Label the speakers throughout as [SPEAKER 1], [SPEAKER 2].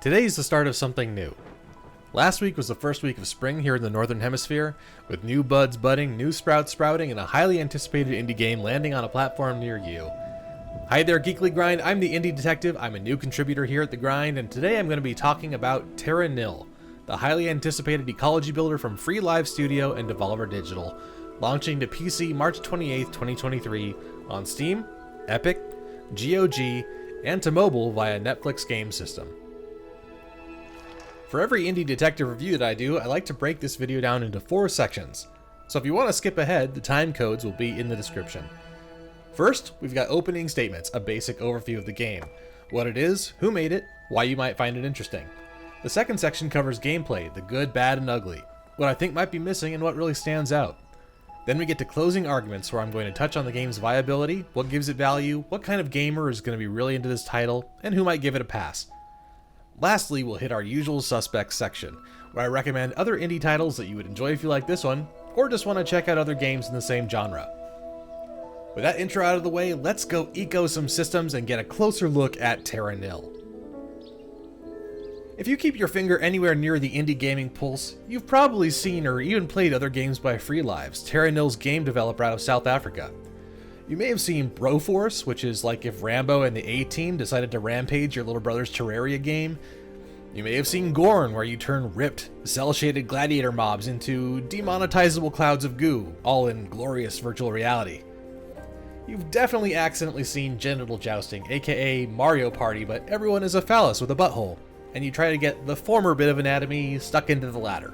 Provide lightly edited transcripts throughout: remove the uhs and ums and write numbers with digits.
[SPEAKER 1] Today's the start of something new. Last week was the first week of spring here in the Northern Hemisphere, with new buds budding, new sprouts sprouting, and a highly anticipated indie game landing on a platform near you. Hi there, Geekly Grind. I'm the Indie Detective. I'm a new contributor here at the Grind, and today I'm going to be talking about Terra Nil, the highly anticipated ecology builder from Free Live Studio and Devolver Digital, launching to PC March 28, 2023 on Steam, Epic, GOG, and to mobile via Netflix game system. For every Indie Detective review that I do, I like to break this video down into 4 sections. So if you want to skip ahead, the time codes will be in the description. First, we've got opening statements, a basic overview of the game, what it is, who made it, why you might find it interesting. The second section covers gameplay, the good, bad, and ugly, what I think might be missing and what really stands out. Then we get to closing arguments, where I'm going to touch on the game's viability, what gives it value, what kind of gamer is going to be really into this title, and who might give it a pass. Lastly, we'll hit our usual suspects section, where I recommend other indie titles that you would enjoy if you like this one, or just want to check out other games in the same genre. With that intro out of the way, let's go eco some systems and get a closer look at Terra Nil. If you keep your finger anywhere near the indie gaming pulse, you've probably seen or even played other games by Free Lives, Terra Nil's game developer out of South Africa. You may have seen Broforce, which is like if Rambo and the A-Team decided to rampage your little brother's Terraria game. You may have seen Gorn, where you turn ripped, cel-shaded gladiator mobs into demonetizable clouds of goo, all in glorious virtual reality. You've definitely accidentally seen genital jousting, aka Mario Party, but everyone is a phallus with a butthole, and you try to get the former bit of anatomy stuck into the latter.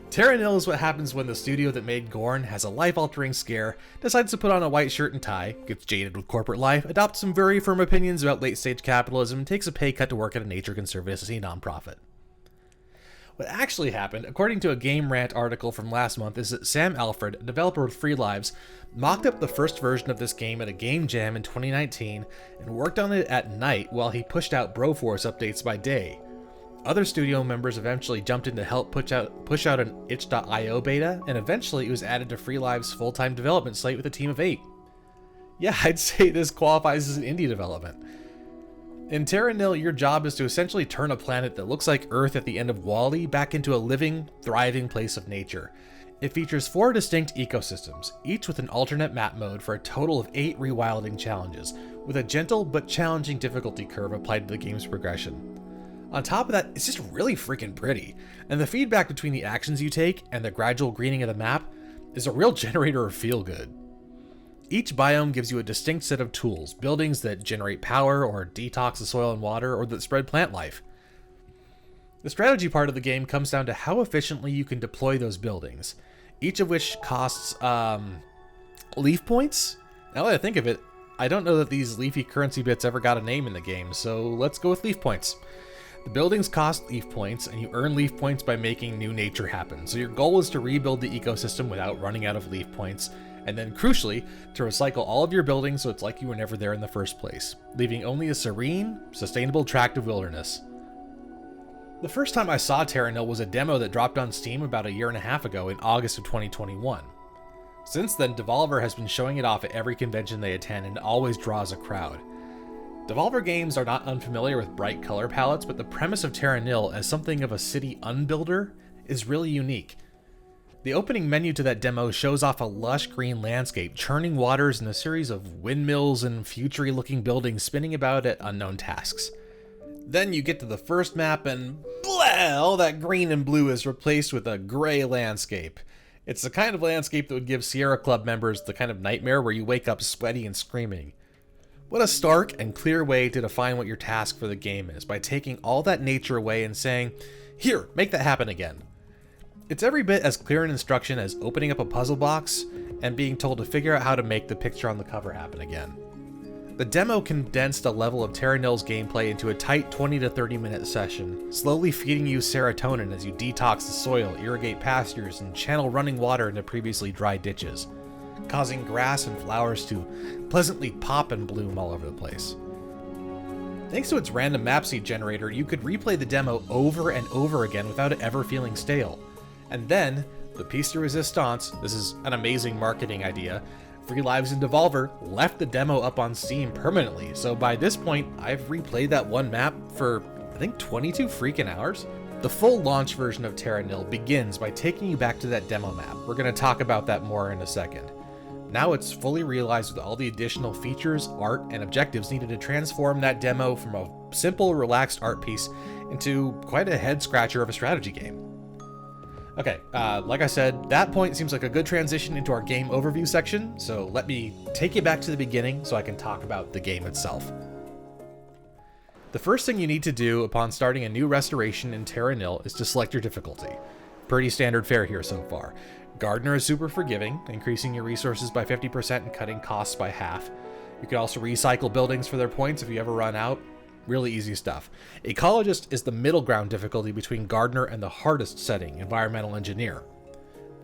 [SPEAKER 1] Terra Nil is what happens when the studio that made Gorn has a life-altering scare, decides to put on a white shirt and tie, gets jaded with corporate life, adopts some very firm opinions about late-stage capitalism, and takes a pay cut to work at a nature conservancy nonprofit. What actually happened, according to a Game Rant article from last month, is that Sam Alfred, a developer with Free Lives, mocked up the first version of this game at a game jam in 2019 and worked on it at night while he pushed out Broforce updates by day. Other studio members eventually jumped in to help push out an itch.io beta, and eventually it was added to Free Live's full-time development slate with a team of 8. Yeah, I'd say this qualifies as an indie development. In Terra Nil, your job is to essentially turn a planet that looks like Earth at the end of WALL-E back into a living, thriving place of nature. It features 4 distinct ecosystems, each with an alternate map mode for a total of 8 rewilding challenges, with a gentle but challenging difficulty curve applied to the game's progression. On top of that, it's just really freaking pretty, and the feedback between the actions you take and the gradual greening of the map is a real generator of feel-good. Each biome gives you a distinct set of tools, buildings that generate power or detox the soil and water, or that spread plant life. The strategy part of the game comes down to how efficiently you can deploy those buildings, each of which costs leaf points? Now that I think of it, I don't know that these leafy currency bits ever got a name in the game, so let's go with leaf points. The buildings cost leaf points, and you earn leaf points by making new nature happen, so your goal is to rebuild the ecosystem without running out of leaf points, and then crucially, to recycle all of your buildings so it's like you were never there in the first place, leaving only a serene, sustainable tract of wilderness. The first time I saw Terra Nil was a demo that dropped on Steam about a year and a half ago in August of 2021. Since then, Devolver has been showing it off at every convention they attend and always draws a crowd. Devolver games are not unfamiliar with bright color palettes, but the premise of Terra Nil as something of a city unbuilder is really unique. The opening menu to that demo shows off a lush green landscape, churning waters and a series of windmills and futury-looking buildings spinning about at unknown tasks. Then you get to the first map and blah, all that green and blue is replaced with a gray landscape. It's the kind of landscape that would give Sierra Club members the kind of nightmare where you wake up sweaty and screaming. What a stark and clear way to define what your task for the game is, by taking all that nature away and saying, "Here, make that happen again." It's every bit as clear an instruction as opening up a puzzle box and being told to figure out how to make the picture on the cover happen again. The demo condensed a level of Terra Nil's gameplay into a tight 20 to 30 minute session, slowly feeding you serotonin as you detox the soil, irrigate pastures, and channel running water into previously dry ditches, causing grass and flowers to pleasantly pop and bloom all over the place. Thanks to its random map seed generator, you could replay the demo over and over again without it ever feeling stale. And then, the piece de resistance, this is an amazing marketing idea, Free Lives and Devolver left the demo up on Steam permanently, so by this point, I've replayed that one map for I think 22 freaking hours? The full launch version of Terra Nil begins by taking you back to that demo map. We're going to talk about that more in a second. Now it's fully realized with all the additional features, art, and objectives needed to transform that demo from a simple, relaxed art piece into quite a head-scratcher of a strategy game. Okay, like I said, that point seems like a good transition into our game overview section, so let me take you back to the beginning so I can talk about the game itself. The first thing you need to do upon starting a new restoration in Terra Nil is to select your difficulty. Pretty standard fare here so far. Gardener is super forgiving, increasing your resources by 50% and cutting costs by half. You can also recycle buildings for their points if you ever run out. Really easy stuff. Ecologist is the middle ground difficulty between Gardener and the hardest setting, Environmental Engineer.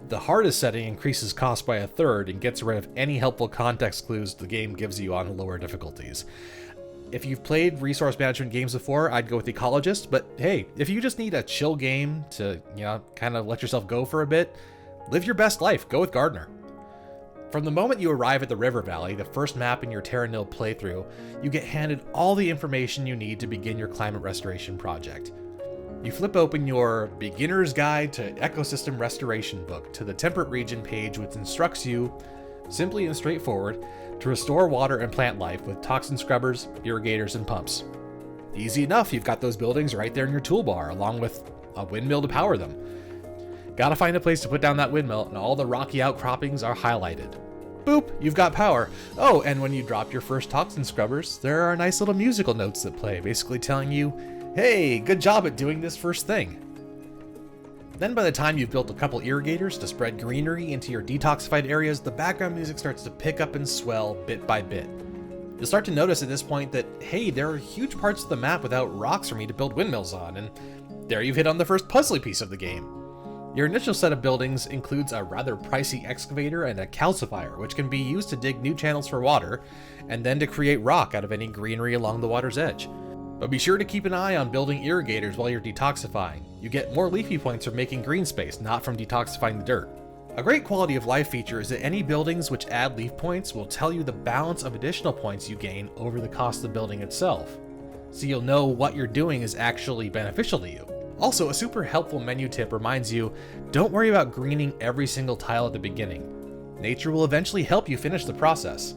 [SPEAKER 1] The hardest setting increases cost by a third and gets rid of any helpful context clues the game gives you on lower difficulties. If you've played resource management games before, I'd go with Ecologist, but hey, if you just need a chill game to, kind of let yourself go for a bit, live your best life, go with Gardener. From the moment you arrive at the River Valley, the first map in your Terra Nil playthrough, you get handed all the information you need to begin your climate restoration project. You flip open your Beginner's Guide to Ecosystem Restoration book to the Temperate Region page, which instructs you, simply and straightforward, to restore water and plant life with toxin scrubbers, irrigators, and pumps. Easy enough, you've got those buildings right there in your toolbar, along with a windmill to power them. Gotta find a place to put down that windmill, and all the rocky outcroppings are highlighted. Boop, you've got power. Oh, and when you drop your first toxin scrubbers, there are nice little musical notes that play, basically telling you, hey, good job at doing this first thing. Then by the time you've built a couple irrigators to spread greenery into your detoxified areas, the background music starts to pick up and swell bit by bit. You'll start to notice at this point that, hey, there are huge parts of the map without rocks for me to build windmills on, and there you've hit on the first puzzly piece of the game. Your initial set of buildings includes a rather pricey excavator and a calcifier, which can be used to dig new channels for water, and then to create rock out of any greenery along the water's edge. But be sure to keep an eye on building irrigators while you're detoxifying. You get more leafy points from making green space, not from detoxifying the dirt. A great quality of life feature is that any buildings which add leaf points will tell you the balance of additional points you gain over the cost of the building itself, so you'll know what you're doing is actually beneficial to you. Also, a super helpful menu tip reminds you, don't worry about greening every single tile at the beginning. Nature will eventually help you finish the process.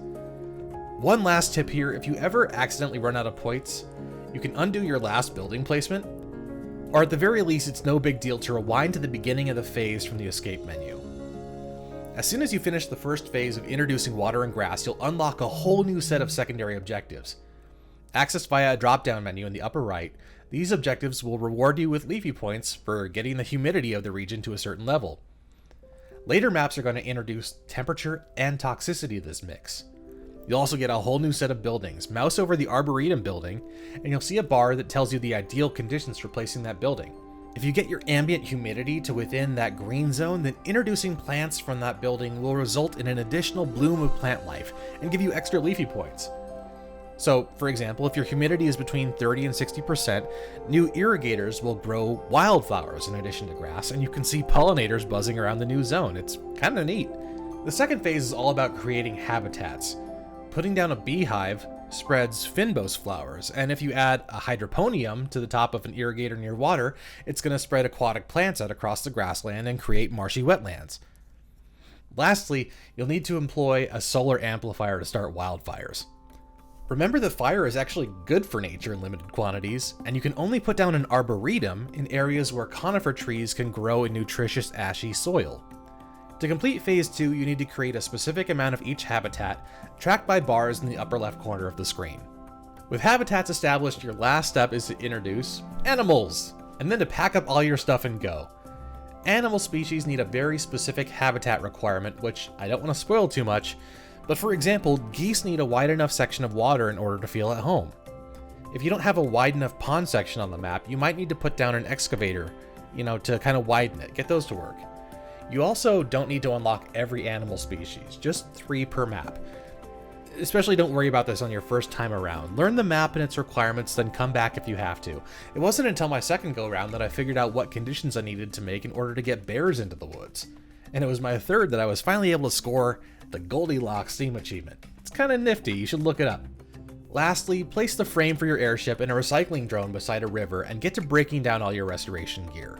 [SPEAKER 1] One last tip here, if you ever accidentally run out of points, you can undo your last building placement, or at the very least it's no big deal to rewind to the beginning of the phase from the escape menu. As soon as you finish the first phase of introducing water and grass, you'll unlock a whole new set of secondary objectives. Accessed via a drop-down menu in the upper right, these objectives will reward you with leafy points for getting the humidity of the region to a certain level. Later maps are going to introduce temperature and toxicity to this mix. You'll also get a whole new set of buildings. Mouse over the Arboretum building, and you'll see a bar that tells you the ideal conditions for placing that building. If you get your ambient humidity to within that green zone, then introducing plants from that building will result in an additional bloom of plant life and give you extra leafy points. So, for example, if your humidity is between 30 and 60%, new irrigators will grow wildflowers in addition to grass, and you can see pollinators buzzing around the new zone. It's kind of neat. The second phase is all about creating habitats. Putting down a beehive spreads fynbos flowers, and if you add a hydroponium to the top of an irrigator near water, it's going to spread aquatic plants out across the grassland and create marshy wetlands. Lastly, you'll need to employ a solar amplifier to start wildfires. Remember that fire is actually good for nature in limited quantities, and you can only put down an arboretum in areas where conifer trees can grow in nutritious ashy soil. To complete Phase 2, you need to create a specific amount of each habitat, tracked by bars in the upper left corner of the screen. With habitats established, your last step is to introduce animals, and then to pack up all your stuff and go. Animal species need a very specific habitat requirement, which I don't want to spoil too much, but for example, geese need a wide enough section of water in order to feel at home. If you don't have a wide enough pond section on the map, you might need to put down an excavator, to kind of widen it, get those to work. You also don't need to unlock every animal species, just 3 per map. Especially don't worry about this on your first time around. Learn the map and its requirements, then come back if you have to. It wasn't until my second go round that I figured out what conditions I needed to make in order to get bears into the woods. And it was my third that I was finally able to score the Goldilocks Steam achievement. It's kind of nifty, you should look it up. Lastly, place the frame for your airship in a recycling drone beside a river and get to breaking down all your restoration gear.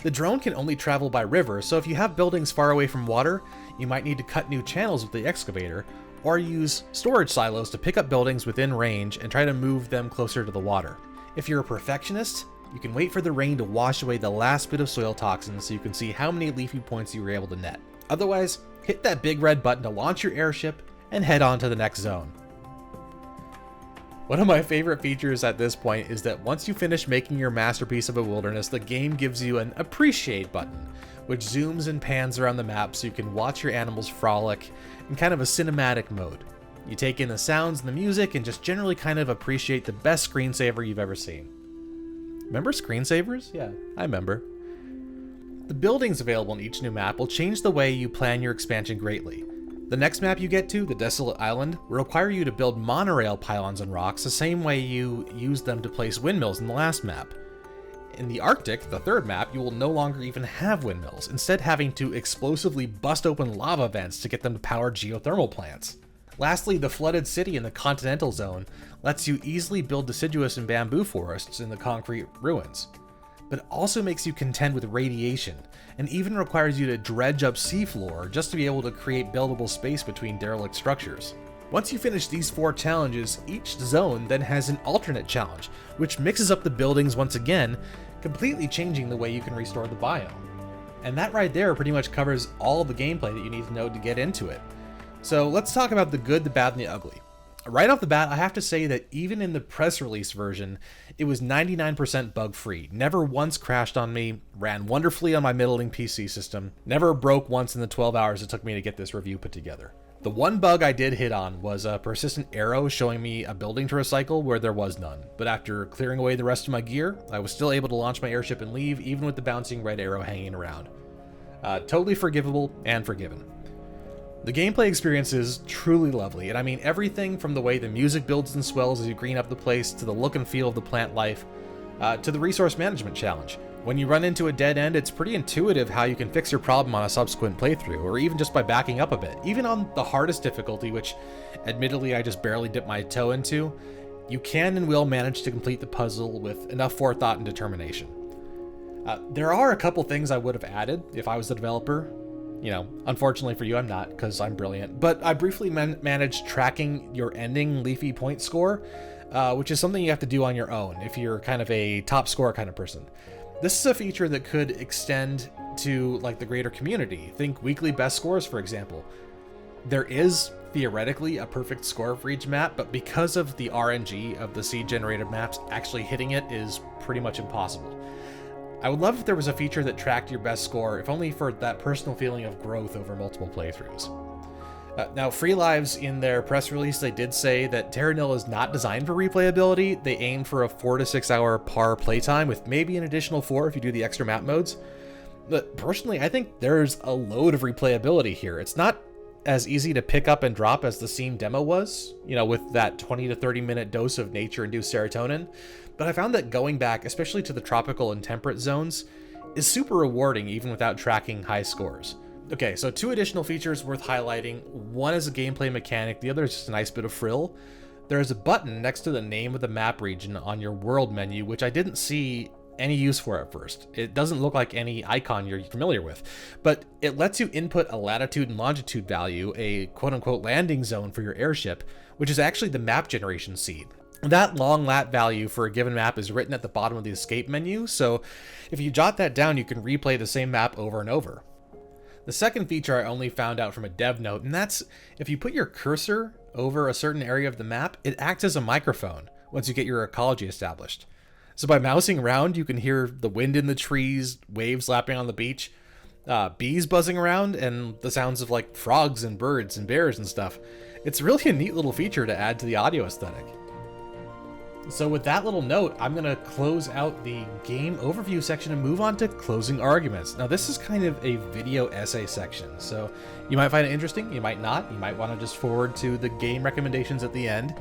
[SPEAKER 1] The drone can only travel by river, so if you have buildings far away from water, you might need to cut new channels with the excavator, or use storage silos to pick up buildings within range and try to move them closer to the water. If you're a perfectionist, you can wait for the rain to wash away the last bit of soil toxins so you can see how many leafy points you were able to net. Otherwise, hit that big red button to launch your airship and head on to the next zone. One of my favorite features at this point is that once you finish making your masterpiece of a wilderness, the game gives you an appreciate button, which zooms and pans around the map so you can watch your animals frolic in kind of a cinematic mode. You take in the sounds and the music and just generally kind of appreciate the best screensaver you've ever seen. Remember screensavers? Yeah, I remember. The buildings available in each new map will change the way you plan your expansion greatly. The next map you get to, the Desolate Island, will require you to build monorail pylons and rocks the same way you used them to place windmills in the last map. In the Arctic, the third map, you will no longer even have windmills, instead having to explosively bust open lava vents to get them to power geothermal plants. Lastly, the flooded city in the continental zone lets you easily build deciduous and bamboo forests in the concrete ruins, but also makes you contend with radiation, and even requires you to dredge up seafloor just to be able to create buildable space between derelict structures. Once you finish these 4 challenges, each zone then has an alternate challenge, which mixes up the buildings once again, completely changing the way you can restore the biome. And that right there pretty much covers all of the gameplay that you need to know to get into it. So let's talk about the good, the bad, and the ugly. Right off the bat, I have to say that even in the press release version, it was 99% bug-free, never once crashed on me, ran wonderfully on my middling PC system, never broke once in the 12 hours it took me to get this review put together. The one bug I did hit on was a persistent arrow showing me a building to recycle where there was none, but after clearing away the rest of my gear, I was still able to launch my airship and leave, even with the bouncing red arrow hanging around. Totally forgivable and forgiven. The gameplay experience is truly lovely, and I mean everything from the way the music builds and swells as you green up the place, to the look and feel of the plant life, to the resource management challenge. When you run into a dead end, it's pretty intuitive how you can fix your problem on a subsequent playthrough, or even just by backing up a bit. Even on the hardest difficulty, which admittedly I just barely dipped my toe into, you can and will manage to complete the puzzle with enough forethought and determination. There are a couple things I would have added if I was the developer. You know, unfortunately for you, I'm not, because I'm brilliant. But I briefly managed tracking your ending leafy point score, which is something you have to do on your own if you're kind of a top score kind of person. This is a feature that could extend to like the greater community. Think weekly best scores, for example. There is theoretically a perfect score for each map, but because of the RNG of the seed generated maps, actually hitting it is pretty much impossible. I would love if there was a feature that tracked your best score, if only for that personal feeling of growth over multiple playthroughs. Now, Free Lives, in their press release, they did say that Terra Nil is not designed for replayability. They aim for a 4 to 6 hour par playtime, with maybe an additional 4 if you do the extra map modes. But personally, I think there's a load of replayability here. It's not as easy to pick up and drop as the Steam demo was, you know, with that 20 to 30 minute dose of nature-induced serotonin. But I found that going back, especially to the tropical and temperate zones, is super rewarding even without tracking high scores. Okay, so 2 additional features worth highlighting. One is a gameplay mechanic, the other is just a nice bit of frill. There is a button next to the name of the map region on your world menu, which I didn't see any use for at first. It doesn't look like any icon you're familiar with, but it lets you input a latitude and longitude value, a quote-unquote landing zone for your airship, which is actually the map generation seed. That long lat value for a given map is written at the bottom of the escape menu, so if you jot that down, you can replay the same map over and over. The second feature I only found out from a dev note, and that's if you put your cursor over a certain area of the map, it acts as a microphone once you get your ecology established. So by mousing around, you can hear the wind in the trees, waves lapping on the beach, bees buzzing around, and the sounds of like frogs and birds and bears and stuff. It's really a neat little feature to add to the audio aesthetic. So with that little note, I'm going to close out the game overview section and move on to closing arguments. Now this is kind of a video essay section, so you might find it interesting, you might not, you might want to just forward to the game recommendations at the end.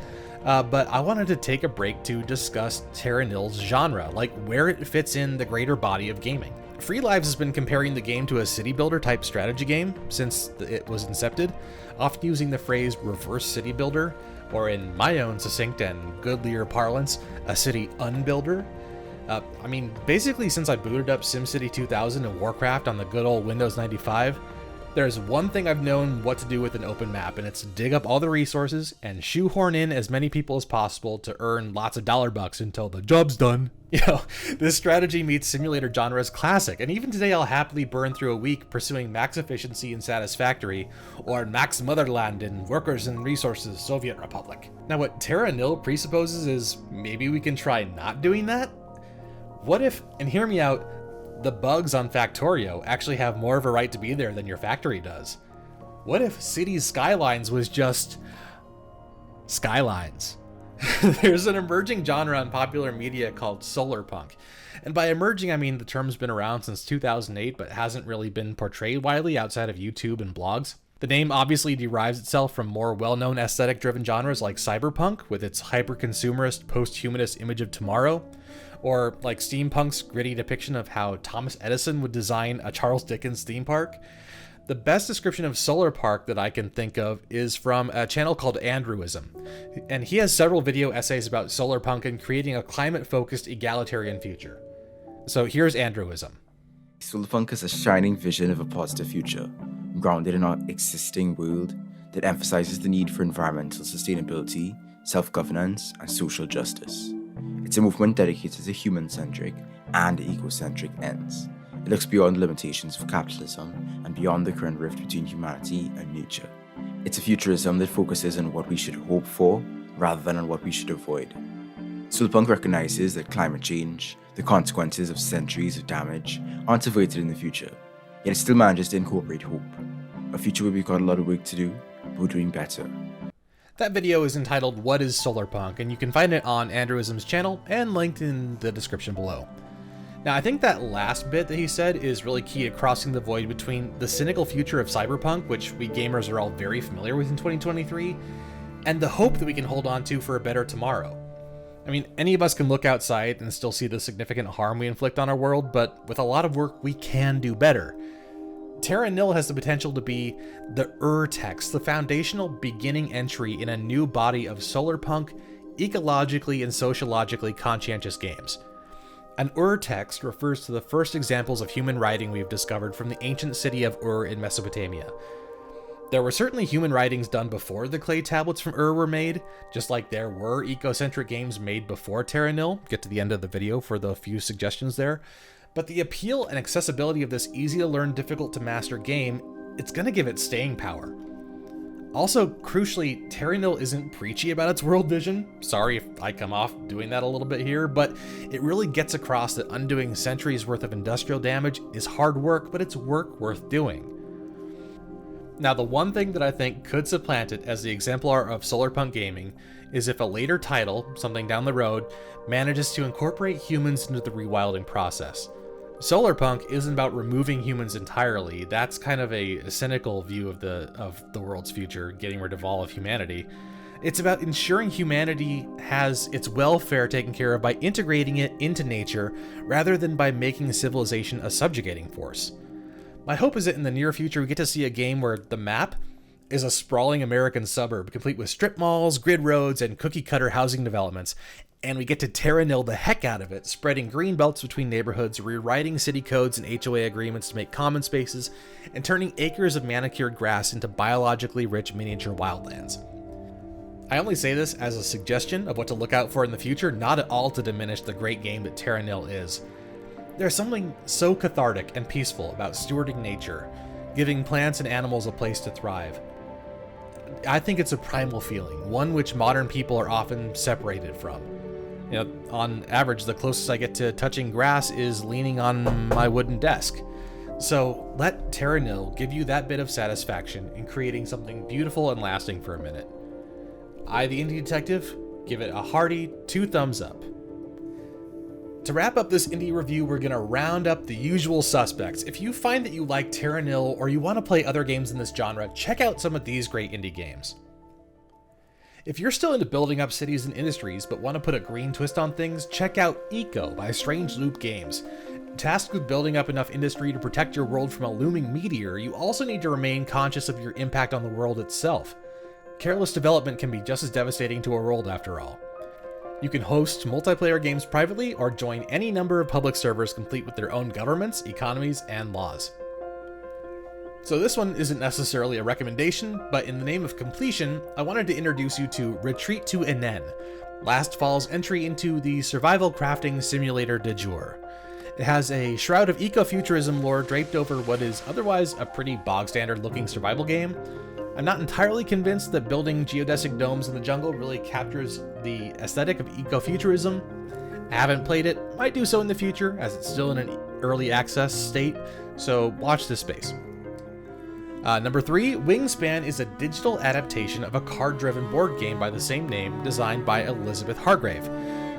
[SPEAKER 1] But I wanted to take a break to discuss Terra Nil's genre, like where it fits in the greater body of gaming. Free Lives has been comparing the game to a city builder type strategy game since it was incepted, often using the phrase reverse city builder, or in my own succinct and goodlier parlance, a city unbuilder. Basically since I booted up SimCity 2000 and Warcraft on the good old Windows 95, there's one thing I've known what to do with an open map, and it's dig up all the resources and shoehorn in as many people as possible to earn lots of dollar bucks until the job's done. This strategy meets simulator genre's classic, and even today I'll happily burn through a week pursuing max efficiency and satisfactory, or max motherland and workers and resources Soviet Republic. Now what Terra Nil presupposes is maybe we can try not doing that? What if, and hear me out, the bugs on Factorio actually have more of a right to be there than your factory does? What if Cities Skylines was just skylines? There's an emerging genre in popular media called Solarpunk. And by emerging, I mean the term's been around since 2008, but hasn't really been portrayed widely outside of YouTube and blogs. The name obviously derives itself from more well-known aesthetic-driven genres like cyberpunk, with its hyper-consumerist, post-humanist image of tomorrow, or like steampunk's gritty depiction of how Thomas Edison would design a Charles Dickens theme park. The best description of Solarpunk that I can think of is from a channel called Andrewism, and he has several video essays about Solarpunk and creating a climate-focused egalitarian future. So here's Andrewism.
[SPEAKER 2] Solarpunk is a shining vision of a positive future, grounded in our existing world that emphasizes the need for environmental sustainability, self-governance, and social justice. It's a movement dedicated to human-centric and eco-centric ends. It looks beyond the limitations of capitalism and beyond the current rift between humanity and nature. It's a futurism that focuses on what we should hope for rather than on what we should avoid. Solarpunk recognizes that climate change, the consequences of centuries of damage, aren't averted in the future, yet it still manages to incorporate hope. A future where we've got a lot of work to do, but we're doing better.
[SPEAKER 1] That video is entitled What is Solarpunk, and you can find it on Andrewism's channel and linked in the description below. Now, I think that last bit that he said is really key to crossing the void between the cynical future of cyberpunk, which we gamers are all very familiar with in 2023, and the hope that we can hold on to for a better tomorrow. I mean, any of us can look outside and still see the significant harm we inflict on our world, but with a lot of work, we can do better. Terra Nil has the potential to be the text, the foundational beginning entry in a new body of solarpunk, ecologically and sociologically conscientious games. An text refers to the first examples of human writing we've discovered from the ancient city of in Mesopotamia. There were certainly human writings done before the clay tablets from were made, just like there were eco-centric games made before Terra Nil. Get to the end of the video for the few suggestions there. But the appeal and accessibility of this easy-to-learn, difficult-to-master game, it's going to give it staying power. Also, crucially, Terra Nil isn't preachy about its world vision. Sorry if I come off doing that a little bit here, but it really gets across that undoing centuries worth of industrial damage is hard work, but it's work worth doing. Now, the one thing that I think could supplant it as the exemplar of solarpunk gaming is if a later title, something down the road, manages to incorporate humans into the rewilding process. Solarpunk isn't about removing humans entirely. That's kind of a cynical view of the world's future, getting rid of all of humanity. It's about ensuring humanity has its welfare taken care of by integrating it into nature, rather than by making civilization a subjugating force. My hope is that in the near future we get to see a game where the map is a sprawling American suburb, complete with strip malls, grid roads, and cookie-cutter housing developments, and we get to Terra Nil the heck out of it, spreading green belts between neighborhoods, rewriting city codes and HOA agreements to make common spaces, and turning acres of manicured grass into biologically rich miniature wildlands. I only say this as a suggestion of what to look out for in the future, not at all to diminish the great game that Terra Nil is. There's something so cathartic and peaceful about stewarding nature, giving plants and animals a place to thrive. I think it's a primal feeling, one which modern people are often separated from. You know, on average, the closest I get to touching grass is leaning on my wooden desk. So let Terra Nil give you that bit of satisfaction in creating something beautiful and lasting for a minute. I, the Indie Detective, give it a hearty 2 thumbs up. To wrap up this indie review, we're going to round up the usual suspects. If you find that you like Terra Nil or you want to play other games in this genre, check out some of these great indie games. If you're still into building up cities and industries but want to put a green twist on things, check out Eco by Strange Loop Games. Tasked with building up enough industry to protect your world from a looming meteor, you also need to remain conscious of your impact on the world itself. Careless development can be just as devastating to a world after all. You can host multiplayer games privately or join any number of public servers complete with their own governments, economies, and laws. So this one isn't necessarily a recommendation, but in the name of completion, I wanted to introduce you to Retreat to Enen, last fall's entry into the survival crafting simulator de jour. It has a shroud of ecofuturism lore draped over what is otherwise a pretty bog-standard looking survival game. I'm not entirely convinced that building geodesic domes in the jungle really captures the aesthetic of ecofuturism. I haven't played it, might do so in the future, as it's still in an early access state, so watch this space. Number 3, Wingspan is a digital adaptation of a card-driven board game by the same name, designed by Elizabeth Hargrave.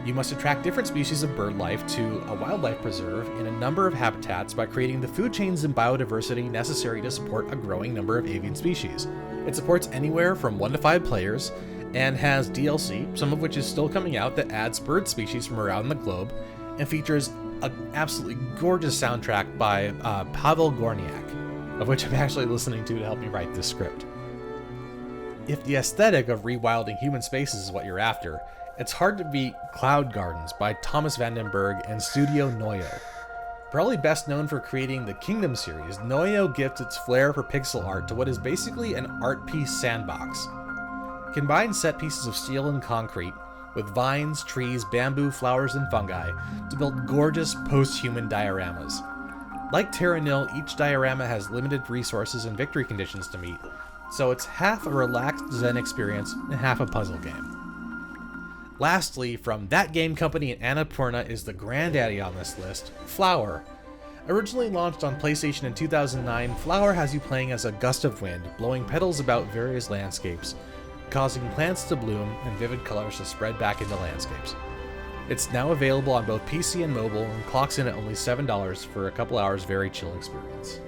[SPEAKER 1] You must attract different species of bird life to a wildlife preserve in a number of habitats by creating the food chains and biodiversity necessary to support a growing number of avian species. It supports anywhere from 1 to 5 players and has DLC, some of which is still coming out, that adds bird species from around the globe and features an absolutely gorgeous soundtrack by Pavel Gorniak, of which I'm actually listening to help me write this script. If the aesthetic of rewilding human spaces is what you're after, it's hard to beat Cloud Gardens by Thomas Vandenberg and Studio Noyo. Probably best known for creating the Kingdom series, Noyo gifts its flair for pixel art to what is basically an art piece sandbox. Combine set pieces of steel and concrete with vines, trees, bamboo, flowers, and fungi to build gorgeous post-human dioramas. Like Terra Nil, each diorama has limited resources and victory conditions to meet, so it's half a relaxed Zen experience and half a puzzle game. Lastly, from that game company and Annapurna is the granddaddy on this list, Flower. Originally launched on PlayStation in 2009, Flower has you playing as a gust of wind, blowing petals about various landscapes, causing plants to bloom and vivid colors to spread back into landscapes. It's now available on both PC and mobile and clocks in at only $7 for a couple hours very chill experience.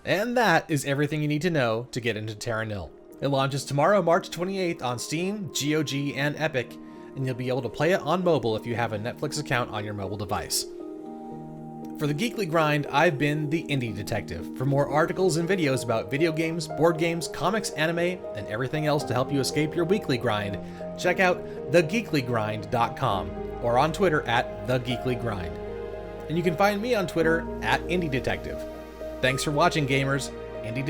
[SPEAKER 1] And that is everything you need to know to get into Terra Nil. It launches tomorrow, March 28th on Steam, GOG, and Epic, and you'll be able to play it on mobile if you have a Netflix account on your mobile device. For the Geekly Grind, I've been the Indie Detective. For more articles and videos about video games, board games, comics, anime, and everything else to help you escape your weekly grind, check out thegeeklygrind.com or on Twitter at thegeeklygrind. And you can find me on Twitter at Indie Detective. Thanks for watching, gamers. Indie Detective.